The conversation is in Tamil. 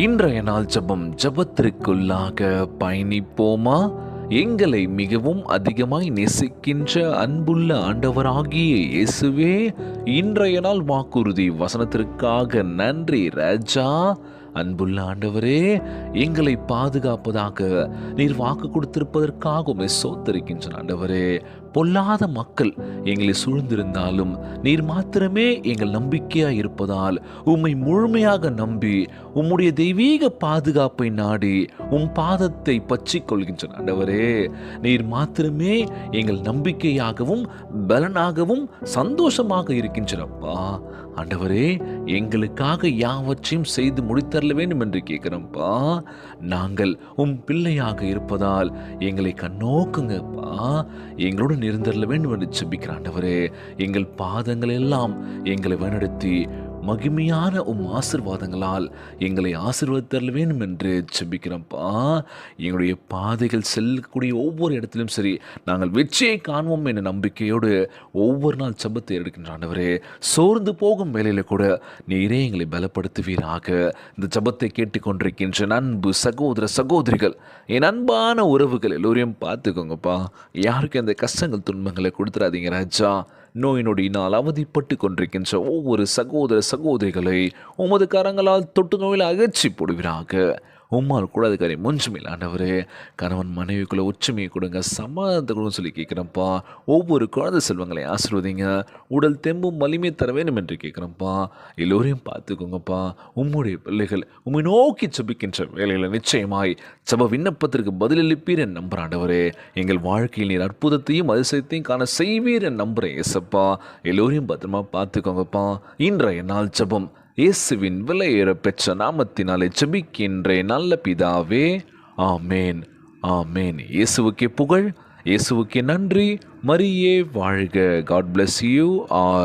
இன்றைய நாள் ஜபத்திற்குள்ளாக பயணிப்போமா? எங்களை மிகவும் அதிகமாய் நேசிக்கின்ற அன்புள்ள ஆண்டவராகிய இயேசுவே, இன்றைய நாள் வாக்குறுதி வசனத்திற்காக நன்றி ராஜா. அன்புள்ள ஆண்டவரே, எங்களை பாதுகாப்பதாக நீர் வாக்கு கொடுத்திருப்பதற்காக உம்மை ஸ்தோத்திரிக்கின்றேன் ஆண்டவரே. பொல்லாத மக்கள் எங்களை சூழ்ந்திருந்தாலும் நீர் மாத்திரமே எங்கள் நம்பிக்கையாக இருப்பதால் உம்மை முழுமையாக நம்பி உம்முடைய தெய்வீக பாதுகாப்பை நாடி உம் பாதத்தை பற்றிக் கொள்கின்றன ஆண்டவரே. நீர் மாத்திரமே எங்கள் நம்பிக்கையாகவும் பலனாகவும் சந்தோஷமாக இருக்கின்றனப்பா ஆண்டவரே. எங்களுக்காக யாவற்றையும் செய்து முடித்தரல வேண்டும் என்று கேட்கிறோம்ப்பா. நாங்கள் உம் பிள்ளையாக இருப்பதால் எங்களை கண்ணோக்குங்கப்பா. எங்களுடன் இருந்தரல வேண்டும் என்று ஜெபிக்கிறேன் ஆண்டவரே. எங்கள் பாதங்கள் எல்லாம் எங்களை வழிநடத்தி மகிமையான உம் ஆசீர்வாதங்களால் எங்களை ஆசீர்வதித்தரல வேண்டும் என்று ஜெபிக்கிறோம்ப்பா. எங்களுடைய பாதைகள் செல்லக்கூடிய ஒவ்வொரு இடத்திலும் சரி, நாங்கள் வெற்றியை காண்போம் என்ற நம்பிக்கையோடு ஒவ்வொரு நாள் ஜெபத்தை எடுக்கின்ற ஆண்டவரே. சோர்ந்து போகும் வேலையில கூட நீரே எங்களை பலப்படுத்துவீராக. இந்த ஜெபத்தை கேட்டுக்கொண்டிருக்கின்ற அன்பு சகோதர சகோதரிகள், என் அன்பான உறவுகள் எல்லோரையும் பார்த்துக்கோங்கப்பா. யாருக்கும் அந்த கஷ்டங்கள் துன்பங்களை கொடுத்துடாதீங்க ராஜா. நோய் நொடியினால் அவதிப்பட்டு கொண்டிருக்கின்ற ஒவ்வொரு சகோதர சகோதரிகளை உமது கரங்களால் தொட்டு நோயில் அகற்றி போடுவீராக. உம்மால் கூட அதுக்காரி முன்சுமையில் ஆண்டவரே. கணவன் மனைவிக்குள்ளே ஒற்றுமையை கொடுங்க, சமாதானத்தை கொடுங்க சொல்லி கேட்குறேன்ப்பா. ஒவ்வொரு குழந்தை செல்வங்களை ஆசீர்வதிங்க, உடல் தெம்பும் வலிமை தர வேண்டும் என்று கேட்குறேன்ப்பா. எல்லோரையும் பார்த்துக்கோங்கப்பா. உம்முடைய பிள்ளைகள் உம்மை நோக்கி ஜெபிக்கின்ற வேலைகளை நிச்சயமாய் ஜெப விண்ணப்பத்திற்கு பதிலளிப்பீர் என் நம்புற ஆண்டவரே. எங்கள் வாழ்க்கையில் நீர் அற்புதத்தையும் அதிசயத்தையும் காண செய்வீர் என் நம்புகிறேன் ஏசப்பா. எல்லோரையும் பத்திரமா பார்த்துக்கோங்கப்பா. இன்றைய நாள் ஜெபம் இயேசுவின் விலையேற பெற்ற நாமத்தினாலே ஜெபிக்கின்றேன் நல்ல பிதாவே, ஆமேன் ஆமேன். இயேசுவுக்கே புகழ், இயேசுவுக்கே நன்றி. மரியே வாழ்க. God bless you all.